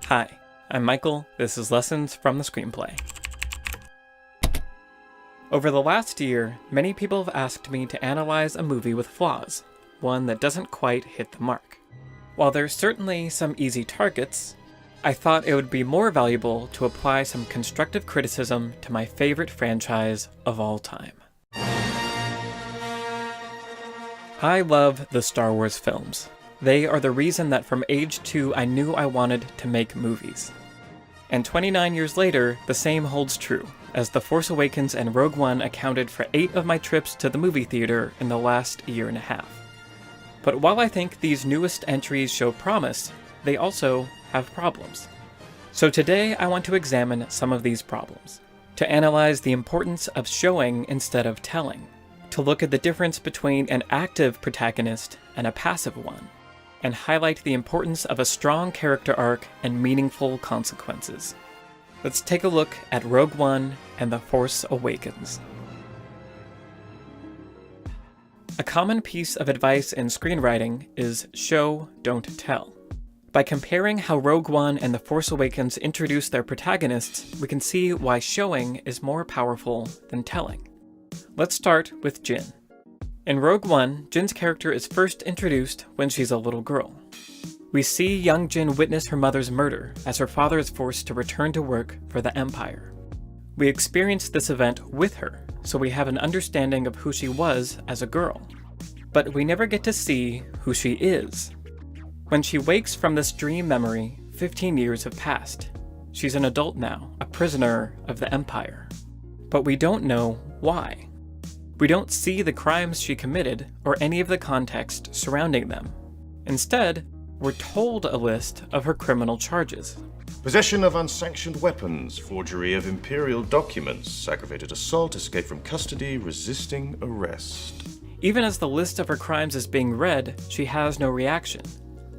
Hi, I'm Michael. This is Lessons from the Screenplay. Over the last year, many people have asked me to analyze a movie with flaws, one that doesn't quite hit the mark. While there's certainly some easy targets, I thought it would be more valuable to apply some constructive criticism to my favorite franchise of all time. I love the Star Wars films. They are the reason that from age 2 I knew I wanted to make movies. And 29 years later, the same holds true, as The Force Awakens and Rogue One accounted for 8 of my trips to the movie theater in the last year and a half. But while I think these newest entries show promise, they also have problems. So today I want to examine some of these problems, to analyze the importance of showing instead of telling, to look at the difference between an active protagonist and a passive one, and highlight the importance of a strong character arc and meaningful consequences. Let's take a look at Rogue One and The Force Awakens. A common piece of advice in screenwriting is show, don't tell. By comparing how Rogue One and The Force Awakens introduce their protagonists, we can see why showing is more powerful than telling. Let's start with Jyn. In Rogue One, Jyn's character is first introduced when she's a little girl. We see young Jyn witness her mother's murder as her father is forced to return to work for the Empire. We experience this event with her, so we have an understanding of who she was as a girl. But we never get to see who she is. When she wakes from this dream memory, 15 years have passed. She's an adult now, a prisoner of the Empire. But we don't know why. We don't see the crimes she committed or any of the context surrounding them. Instead, we're told a list of her criminal charges. Possession of unsanctioned weapons, forgery of imperial documents, aggravated assault, escape from custody, resisting arrest. Even as the list of her crimes is being read, she has no reaction.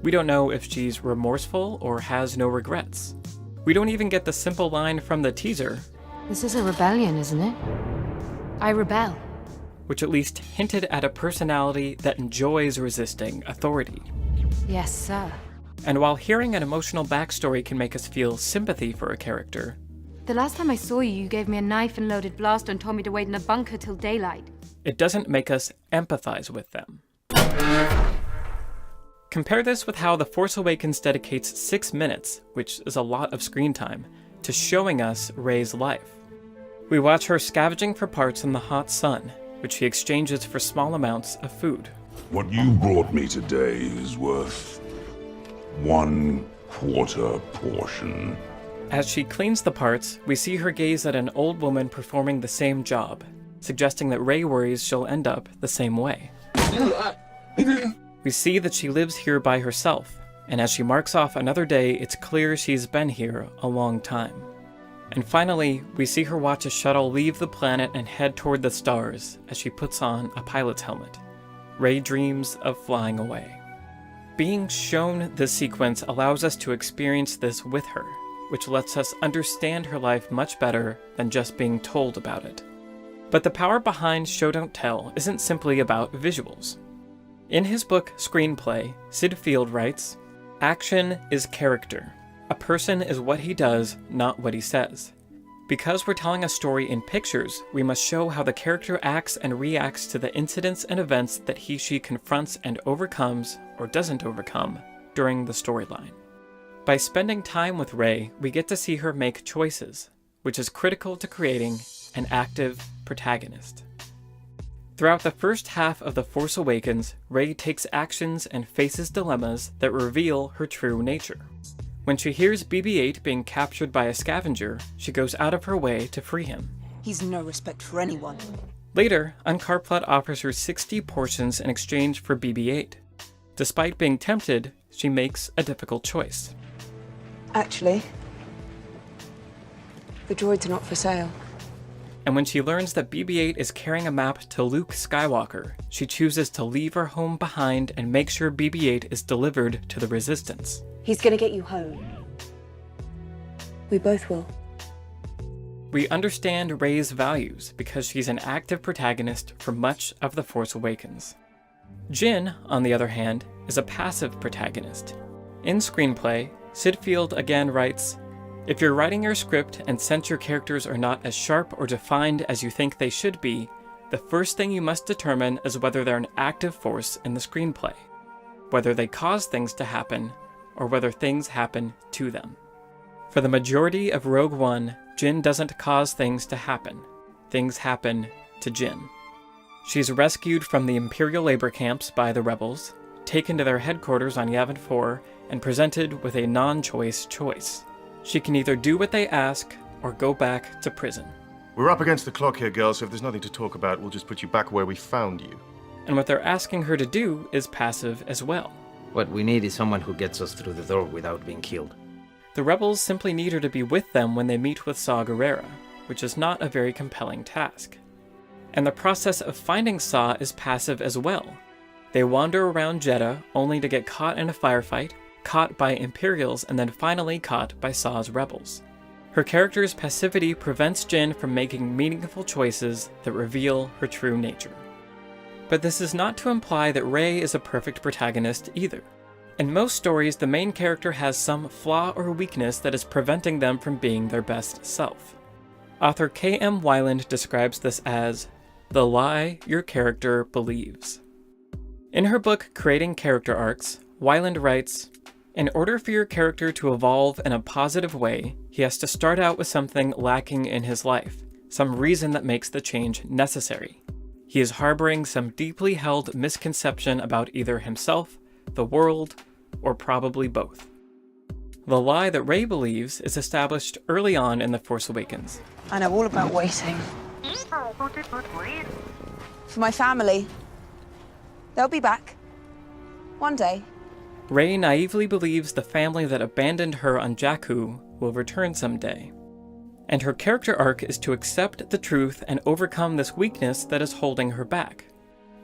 We don't know if she's remorseful or has no regrets. We don't even get the simple line from the teaser, "This is a rebellion, isn't it? I rebel." which at least hinted at a personality that enjoys resisting authority. Yes, sir. And while hearing an emotional backstory can make us feel sympathy for a character, The last time I saw you, you gave me a knife and loaded blaster and told me to wait in a bunker till daylight. it doesn't make us empathize with them. Compare this with how The Force Awakens dedicates 6 minutes, which is a lot of screen time, to showing us Rey's life. We watch her scavenging for parts in the hot sun, which she exchanges for small amounts of food. What you brought me today is worth 1/4 portion. As she cleans the parts, we see her gaze at an old woman performing the same job, suggesting that Rey worries she'll end up the same way. We see that she lives here by herself, and as she marks off another day, it's clear she's been here a long time. And finally, we see her watch a shuttle leave the planet and head toward the stars as she puts on a pilot's helmet. Rey dreams of flying away. Being shown this sequence allows us to experience this with her, which lets us understand her life much better than just being told about it. But the power behind Show Don't Tell isn't simply about visuals. In his book Screenplay, Sid Field writes, "Action is character. A person is what he does, not what he says. Because we're telling a story in pictures, we must show how the character acts and reacts to the incidents and events that he/she confronts and overcomes, or doesn't overcome, during the storyline. By spending time with Rey, we get to see her make choices, which is critical to creating an active protagonist. Throughout the first half of The Force Awakens, Rey takes actions and faces dilemmas that reveal her true nature. When she hears BB-8 being captured by a scavenger, she goes out of her way to free him. He's no respect for anyone. Later, Unkar Plutt offers her 60 portions in exchange for BB-8. Despite being tempted, she makes a difficult choice. Actually, the droids are not for sale. And when she learns that BB-8 is carrying a map to Luke Skywalker, she chooses to leave her home behind and make sure BB-8 is delivered to the Resistance. He's gonna get you home. We both will. We understand Rey's values because she's an active protagonist for much of The Force Awakens. Jyn, on the other hand, is a passive protagonist. In Screenplay, Sidfield again writes, "If you're writing your script and sense your characters are not as sharp or defined as you think they should be, the first thing you must determine is whether they're an active force in the screenplay, whether they cause things to happen, or whether things happen to them." For the majority of Rogue One, Jin doesn't cause things to happen. Things happen to Jin. She's rescued from the Imperial labor camps by the rebels, taken to their headquarters on Yavin 4, and presented with a non-choice choice. She can either do what they ask, or go back to prison. We're up against the clock here, girl, so if there's nothing to talk about, we'll just put you back where we found you. And what they're asking her to do is passive as well. What we need is someone who gets us through the door without being killed. The rebels simply need her to be with them when they meet with Saw Gerrera, which is not a very compelling task. And the process of finding Saw is passive as well. They wander around Jeddah only to get caught in a firefight, caught by Imperials, and then finally caught by Saw's rebels. Her character's passivity prevents Jin from making meaningful choices that reveal her true nature. But this is not to imply that Rey is a perfect protagonist either. In most stories, the main character has some flaw or weakness that is preventing them from being their best self. Author K.M. Weiland describes this as the lie your character believes. In her book Creating Character Arcs, Weiland writes, "In order for your character to evolve in a positive way, he has to start out with something lacking in his life, some reason that makes the change necessary. He is harboring some deeply held misconception about either himself, the world, or probably both." The lie that Rey believes is established early on in The Force Awakens. I know all about waiting. For my family. They'll be back. One day. Rey naively believes the family that abandoned her on Jakku will return someday. And her character arc is to accept the truth and overcome this weakness that is holding her back.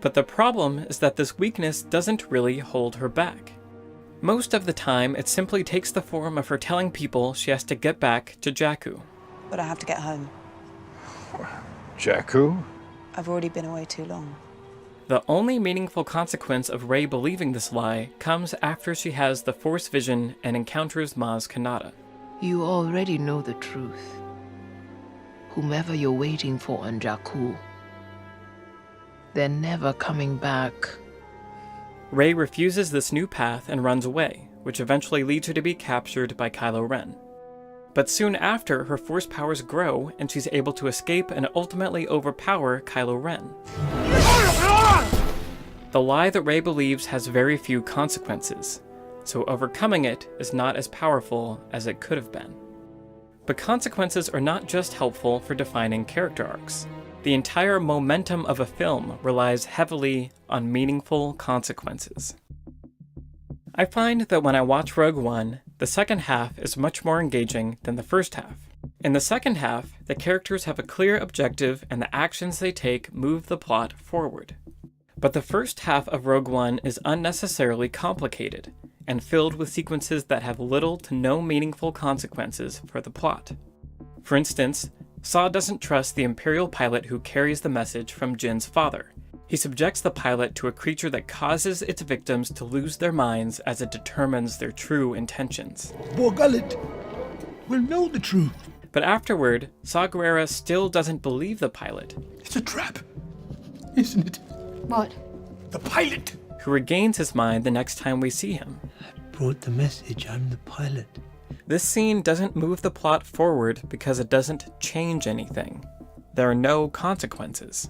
But the problem is that this weakness doesn't really hold her back. Most of the time, it simply takes the form of her telling people she has to get back to Jakku. But I have to get home. Jakku? I've already been away too long. The only meaningful consequence of Rey believing this lie comes after she has the Force vision and encounters Maz Kanata. You already know the truth. Whomever you're waiting for on Jakku, they're never coming back. Rey refuses this new path and runs away, which eventually leads her to be captured by Kylo Ren. But soon after, her Force powers grow and she's able to escape and ultimately overpower Kylo Ren. The lie that Rey believes has very few consequences, so overcoming it is not as powerful as it could have been. But consequences are not just helpful for defining character arcs. The entire momentum of a film relies heavily on meaningful consequences. I find that when I watch Rogue One, the second half is much more engaging than the first half. In the second half, the characters have a clear objective and the actions they take move the plot forward. But the first half of Rogue One is unnecessarily complicated and filled with sequences that have little to no meaningful consequences for the plot. For instance, Saw doesn't trust the Imperial pilot who carries the message from Jin's father. He subjects the pilot to a creature that causes its victims to lose their minds as it determines their true intentions. Borgullet will know the truth. But afterward, Saw Gerrera still doesn't believe the pilot. It's a trap, isn't it? What? The pilot! Who regains his mind the next time we see him. I brought the message, I'm the pilot. This scene doesn't move the plot forward because it doesn't change anything. There are no consequences.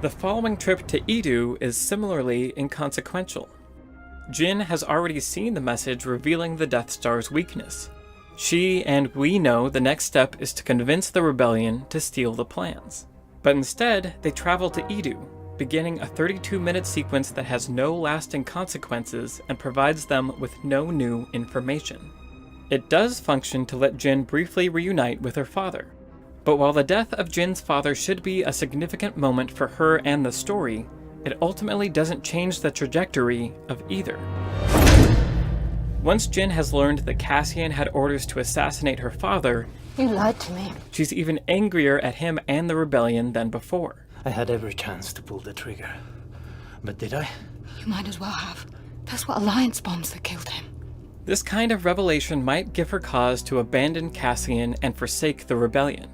The following trip to Edu is similarly inconsequential. Jin has already seen the message revealing the Death Star's weakness. She and we know the next step is to convince the rebellion to steal the plans. But instead, they travel to Edu, beginning a 32-minute sequence that has no lasting consequences and provides them with no new information. It does function to let Jin briefly reunite with her father. But while the death of Jin's father should be a significant moment for her and the story, it ultimately doesn't change the trajectory of either. Once Jin has learned that Cassian had orders to assassinate her father, You lied to me. she's even angrier at him and the rebellion than before. I had every chance to pull the trigger. But did I? You might as well have. That's what Alliance bombs that killed him. This kind of revelation might give her cause to abandon Cassian and forsake the rebellion.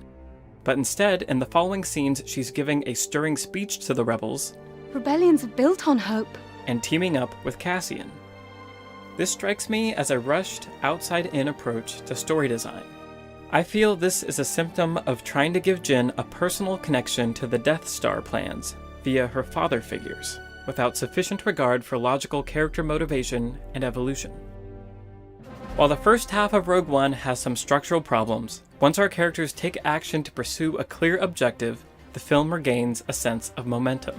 But instead, in the following scenes, she's giving a stirring speech to the rebels Rebellions are built on hope. and teaming up with Cassian. This strikes me as a rushed, outside-in approach to story design. I feel this is a symptom of trying to give Jyn a personal connection to the Death Star plans via her father figures, without sufficient regard for logical character motivation and evolution. While the first half of Rogue One has some structural problems, once our characters take action to pursue a clear objective, the film regains a sense of momentum.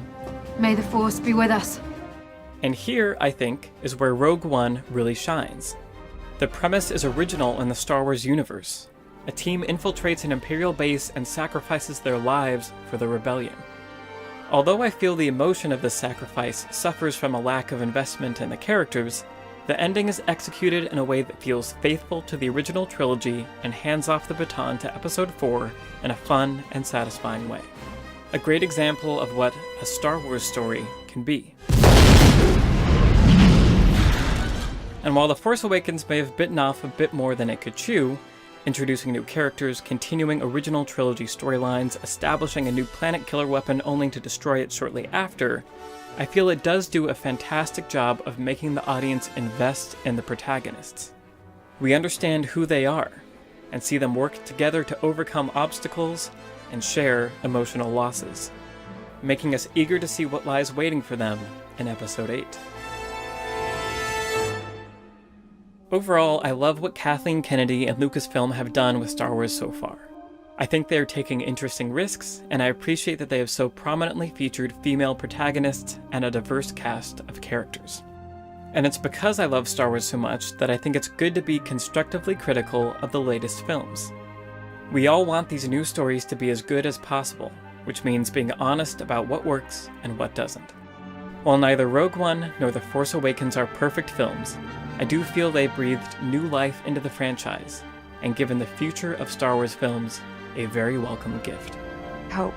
May the Force be with us. And here, I think, is where Rogue One really shines. The premise is original in the Star Wars universe. A team infiltrates an Imperial base and sacrifices their lives for the rebellion. Although I feel the emotion of this sacrifice suffers from a lack of investment in the characters, the ending is executed in a way that feels faithful to the original trilogy and hands off the baton to Episode 4 in a fun and satisfying way. A great example of what a Star Wars story can be. And while The Force Awakens may have bitten off a bit more than it could chew, introducing new characters, continuing original trilogy storylines, establishing a new planet killer weapon only to destroy it shortly after, I feel it does do a fantastic job of making the audience invest in the protagonists. We understand who they are, and see them work together to overcome obstacles and share emotional losses, making us eager to see what lies waiting for them in Episode 8. Overall, I love what Kathleen Kennedy and Lucasfilm have done with Star Wars so far. I think they are taking interesting risks, and I appreciate that they have so prominently featured female protagonists and a diverse cast of characters. And it's because I love Star Wars so much that I think it's good to be constructively critical of the latest films. We all want these new stories to be as good as possible, which means being honest about what works and what doesn't. While neither Rogue One nor The Force Awakens are perfect films, I do feel they breathed new life into the franchise, and given the future of Star Wars films a very welcome gift. Hope.